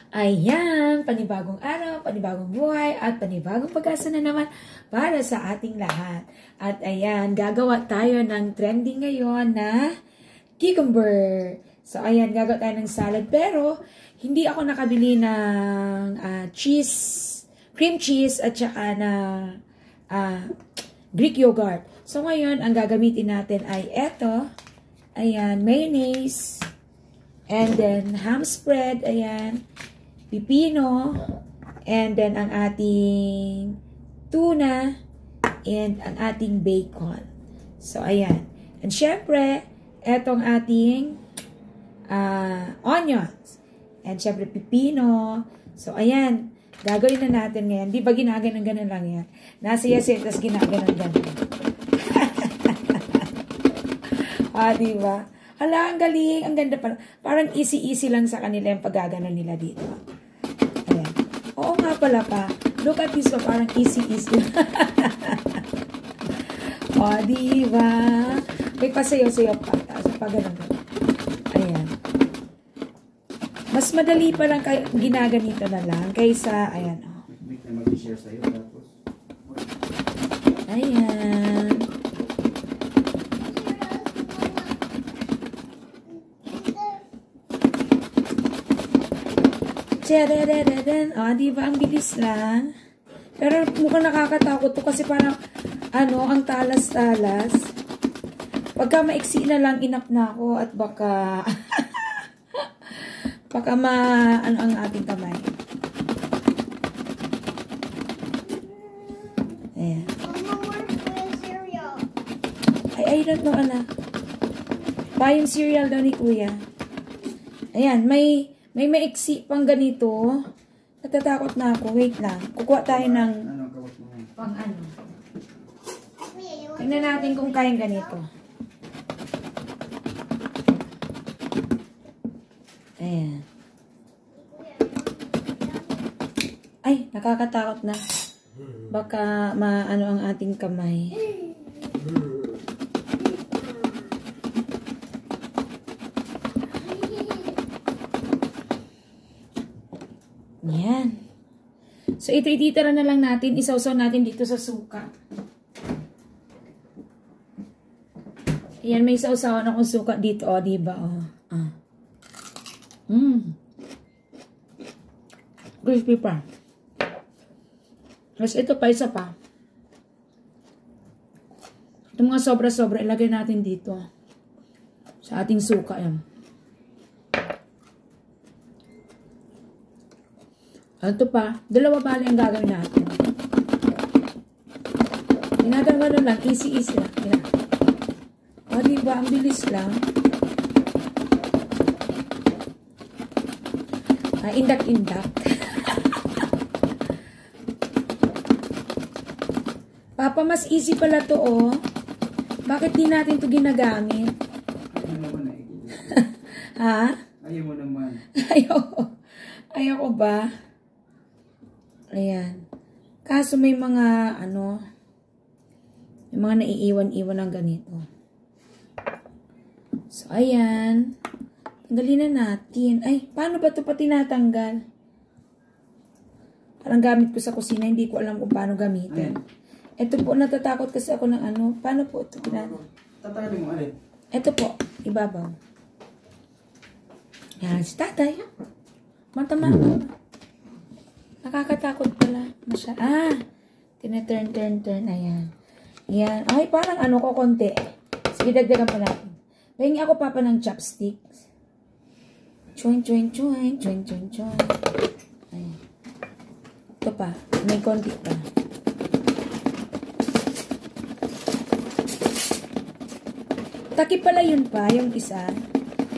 Ayan, panibagong araw, panibagong buhay, at panibagong pag-asa na naman para sa ating lahat. At ayan, gagawa tayo ng trending ngayon na cucumber. So ayan, gagawa tayo ng salad. Pero, hindi ako nakabili ng cream cheese, at saka na Greek yogurt. So ngayon, ang gagamitin natin ay eto. Ayan, mayonnaise. And then, ham spread. Ayan. Pipino, and then ang ating tuna, and ang ating bacon. So, ayan. And syempre, etong ating onions. And syempre, pipino. So, ayan. Gagawin na natin ngayon. Di ba ginaganon-ganon lang yan? Nasa yasin, tapos ginaganon-ganon. Diba? Hala, ang galing. Ang ganda pala. Parang easy-easy lang sa kanila yung paggaganon nila dito. Ayan. Oo nga pala pa. Look at this pa. Parang easy-easy. Diba? May pasayaw-sayaw pa. Tapos pag-ganon. Ayan. Mas madali pa lang ginaganito na lang kaysa, ayan. Mag-share sa'yo tapos. Ayan. Diba? Ang bilis lang. Pero mukhang nakakatakot to kasi parang, ang talas-talas. Pagka maiksi na lang, inap na ako at baka, baka ang ating kamay. Ayan. I don't know, anak. Pa yung cereal daw ni kuya. Ayan, may maiksi pang ganito. Natatakot na ako. Wait lang. Kukuha tayo ng pang ano. Tingnan natin kung kayang ganito. Ayan. Ay, nakakatakot na. Baka maano ang ating kamay. Yan. So, ito ititira na lang natin. Isawsaw natin dito sa suka. Ayan, may isawsawan akong suka dito. O, diba? O. Crispy pa. Tapos ito pa, isa pa. Ito mga sobra-sobra, ilagay natin dito. Sa ating suka. Yan. Ito pa, dalawa bali ang gagawin natin. Ginagawa lang, easy-easy lang. Yan. O, diba? Ang bilis lang. Indak-indak. Papa, mas easy pala to, oh. Bakit di natin to ginagamit? Ayaw mo naman. Ha? Ayaw mo naman. Ayaw ko ba? Ayan. Kaso may mga, may mga naiiwan-iwan ng ganito. So, ayan. Tanggalin na natin. Ay, paano ba ito pa tinatanggal? Parang gamit ko sa kusina, hindi ko alam kung paano gamitin. Ito po, natatakot kasi ako ng paano po ito tinatanggal? Tatanggalin mo alin? Ito po, ibabaw. Yan, si tatay. Matama. Nakakatakot pala. Tina-turn. Ayan. Yan. Ay, parang ko konti. Sige, dagdagan pa natin. Pahingi ako papa ng chopsticks. Choin. Ayan. Ito pa. May konti pa. Takip pala yun pa, yung isa.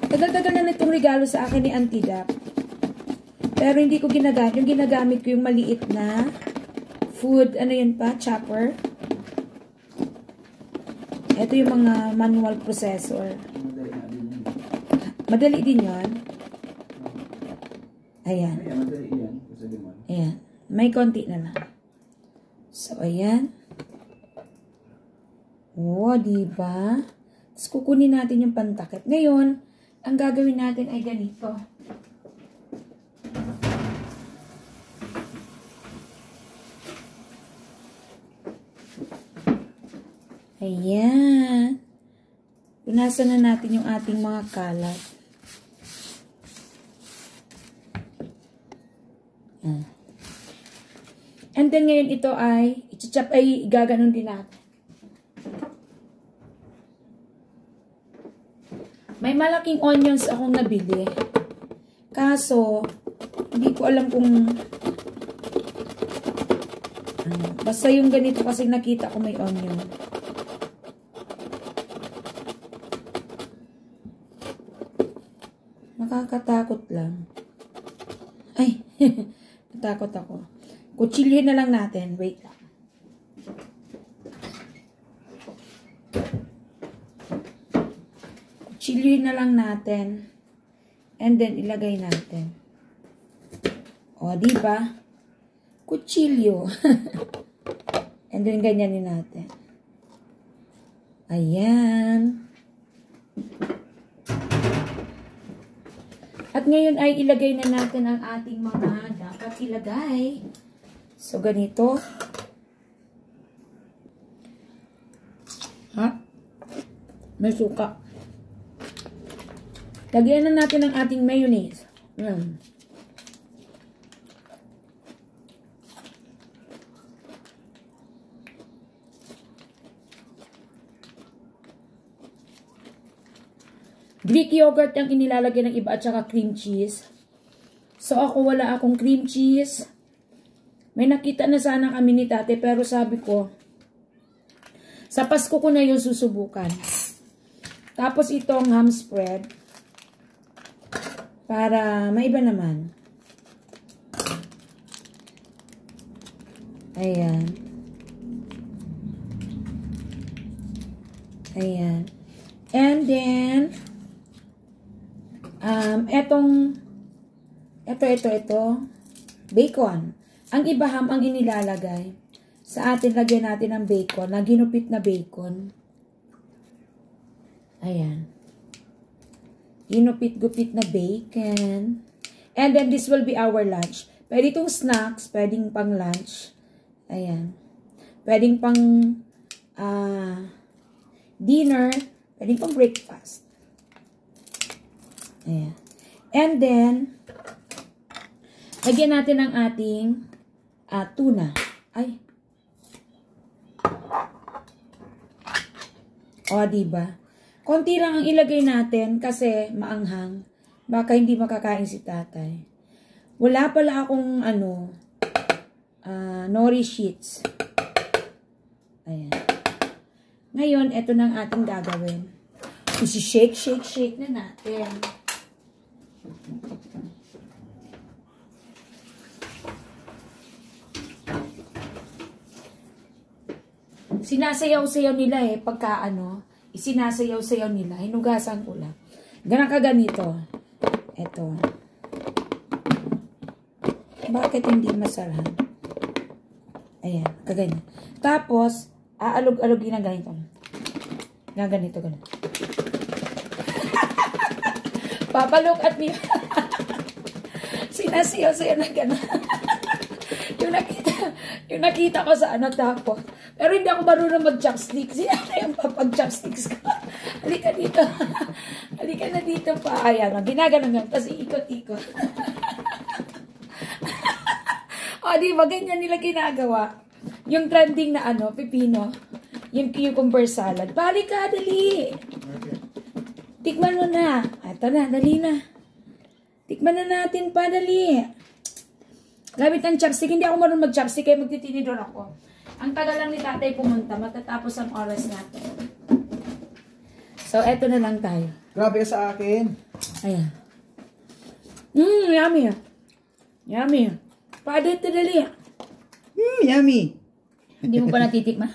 Tagal-tagal na itong regalo sa akin ni Auntie Dap. Pero hindi ko ginagamit. Yung ginagamit ko yung maliit na food, chopper. Ito yung mga manual processor. Madali din yun. Ayan. Ayan. May konti na lang. So, ayan. Diba? Tapos kukunin natin yung pantakip. Ngayon, ang gagawin natin ay ganito. Ayan. Punasan na natin yung ating mga kalat. And then ngayon ito ay i-chop ay gaganon din natin. May malaking onions akong nabili. Kaso, hindi ko alam kung basta yung ganito kasi nakita ko may onion. Nakakatakot lang. Ay, natakot ako. Kutsilyohin na lang natin. Wait lang. Kutsilyohin na lang natin. And then, ilagay natin. O, diba? Kutsilyo. And then, ganyanin natin. Ayan. At ngayon ay ilagay na natin ang ating mga dapat ilagay. So, ganito. Ha? May suka. Lagyan na natin ang ating mayonnaise. Greek yogurt ang inilalagay ng iba at saka cream cheese. So, ako wala akong cream cheese. May nakita na sana kami ni tate pero sabi ko, sa Pasko ko na yung susubukan. Tapos itong ham spread. Para maiba naman. Ayan. Ayan. And then, ito, bacon. Ang iba ham ang inilalagay. Sa atin, lagyan natin ng bacon, na ginupit na bacon. Ayan. Ginupit-gupit na bacon. And then, this will be our lunch. Pwede itong snacks, pwedeng pang lunch. Ayan. Pwedeng pang dinner, pwedeng pang breakfast. Ayan. And then, lagyan natin ang ating tuna. Ay. O, diba? Konti lang ang ilagay natin kasi maanghang. Baka hindi makakain si tatay. Wala pala akong, nori sheets. Ayan. Ngayon, ito na ang ating gagawin. Isi-shake, shake, shake na natin. Sinasayaw-sayaw nila pagka isinasayaw-sayaw nila, hinugasan ko lang. Ganang kaganito. Ito. Bakit hindi masarap? Ayan, kaganyan. Tapos, aalog-alogin na ganito. Ganito. Papalook at me. Sinasayaw-sayaw na gano'n. yung nakita ko sa tapos. Pero hindi ako marunong mag-chopsticks. Sino yung papag-chopsticks ko? Halika dito. Halika na dito pa. Ayan, ginaganon nga. Tapos iikot-ikot. O, diba? Ganyan nila ginagawa. Yung trending na pipino. Yung cucumber salad. Balik ka, dali. Tikman mo na. Ito na, dali na. Tikman na natin pa, dali. Gamit ng chopstick. Hindi ako marunong mag-chopstick kaya magtitinidor ako. Ang tagal lang ni tatay pumunta. Matatapos ang oras natin. So, eto na lang tayo. Grabe sa akin. Ayan. Yummy. Yummy. Pwede ito dali. Yummy. Hindi mo pa natitikma?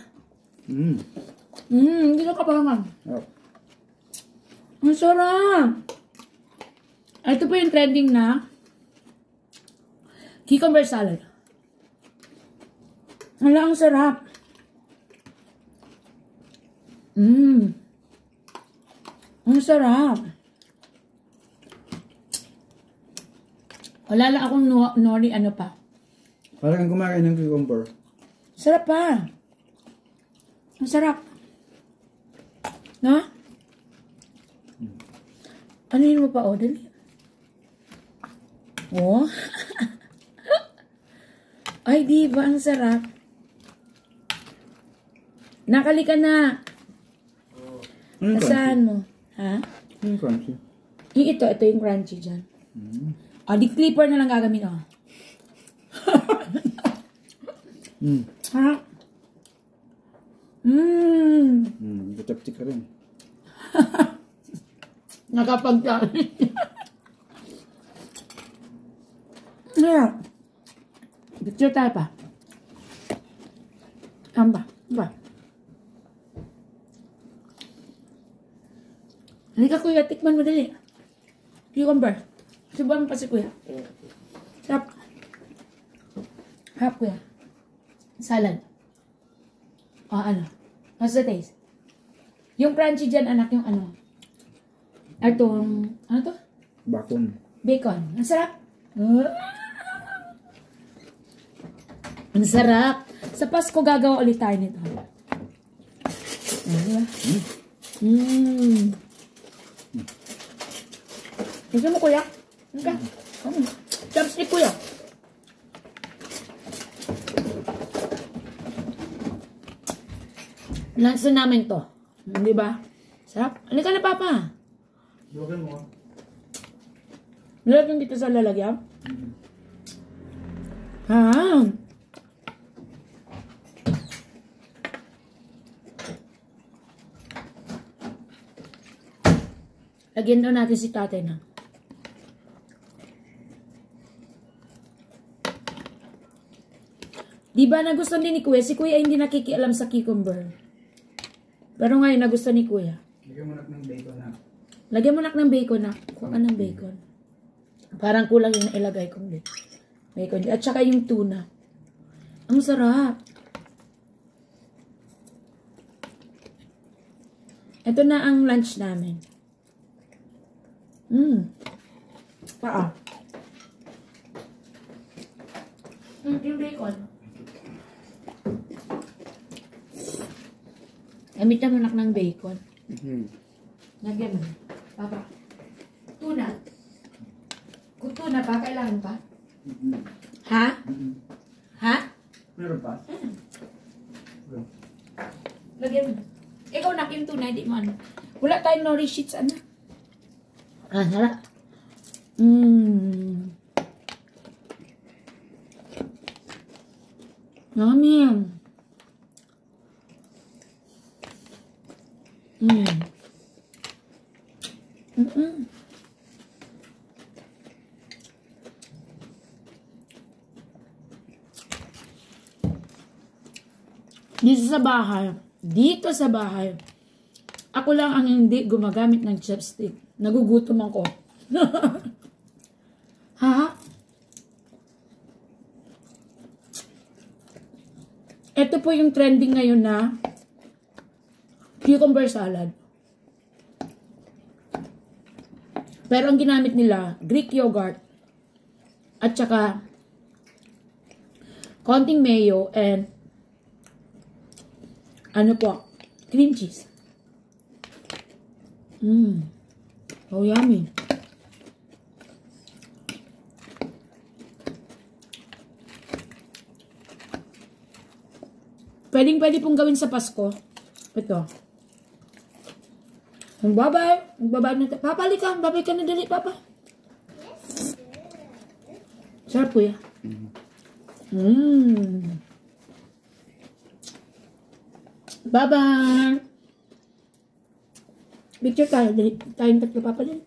Hindi na kapangan. Oh. Ang sarap. Ito po yung trending na cucumber salad. Hala, ang sarap. Ang sarap. Wala lang akong nori pa. Parang kang kumain ng cucumber. Sarap pa. Ang sarap. No? Ano yun mo pa, oh? Dali. Oh. Ay, di ba? Ang sarap. Nakali ka na. Ano yung Asahan crunchy? mo? Ha? Ano yung crunchy? Ito yung crunchy dyan. Di clipper na lang gagawin, oh. Ha? Gataptik ka rin. Nakapagkain. Yeah. Picture tayo pa. Amba. Halika kuya, tikman mo dali. Cucumber. Subuhan mo pa si kuya. Sarap. Harap kuya. Salad. O ano? What's the taste? Yung crunchy dyan, anak, yung ano? Atong, ano to? Bacon. Bacon. Ang sarap. Ang sarap. Sa Pasko gagawa ulit tayo nito. Diba? Gusto mo kuya? Okay. Chopstick kuya. Lansa namin to. Di ba? Sarap. Halika na, Papa. Lagyan mo. Nilagyan kita sa lalagyan? Ah. Lagyan daw natin si tatay na. Di ba nagustuhan din ni Kuya? Si Kuya hindi nakikialam sa cucumber. Pero ngayon nagustuhan ni Kuya. Lagyan mo ng bacon na. Lagyan mo ng bacon na. Kuha ka ng bacon. Parang kulang yung ilagay kong bacon. At saka yung tuna. Ang sarap. Ito na ang lunch namin. Paa. Yung bacon. Gamitan mo nak ng bacon. Lagyan mo. Papa. Tuna. Kung tuna pa, kailangan pa? Ha? Ha? Meron pa? Lagyan mo. Ikaw nak yung tuna, hindi mo ano. Wala tayong nori sheets, ano? Ah, sarap. Yummy. Dito sa bahay, ako lang ang hindi gumagamit ng chopstick. Nagugutom ako. Ha? Ito po yung trending ngayon na cucumber salad. Pero ang ginamit nila, Greek yogurt at saka konting mayo and ano po, cream cheese. Oh, yummy. Pwede pong gawin sa Pasko. Ito. Magbabay. Magbabay na tayo. Papa, halika. Babay ka na dali, Papa. Sarap po yan. Bye-bye. Picture tayo. Dali. Tayong tatlo, Papa, dali.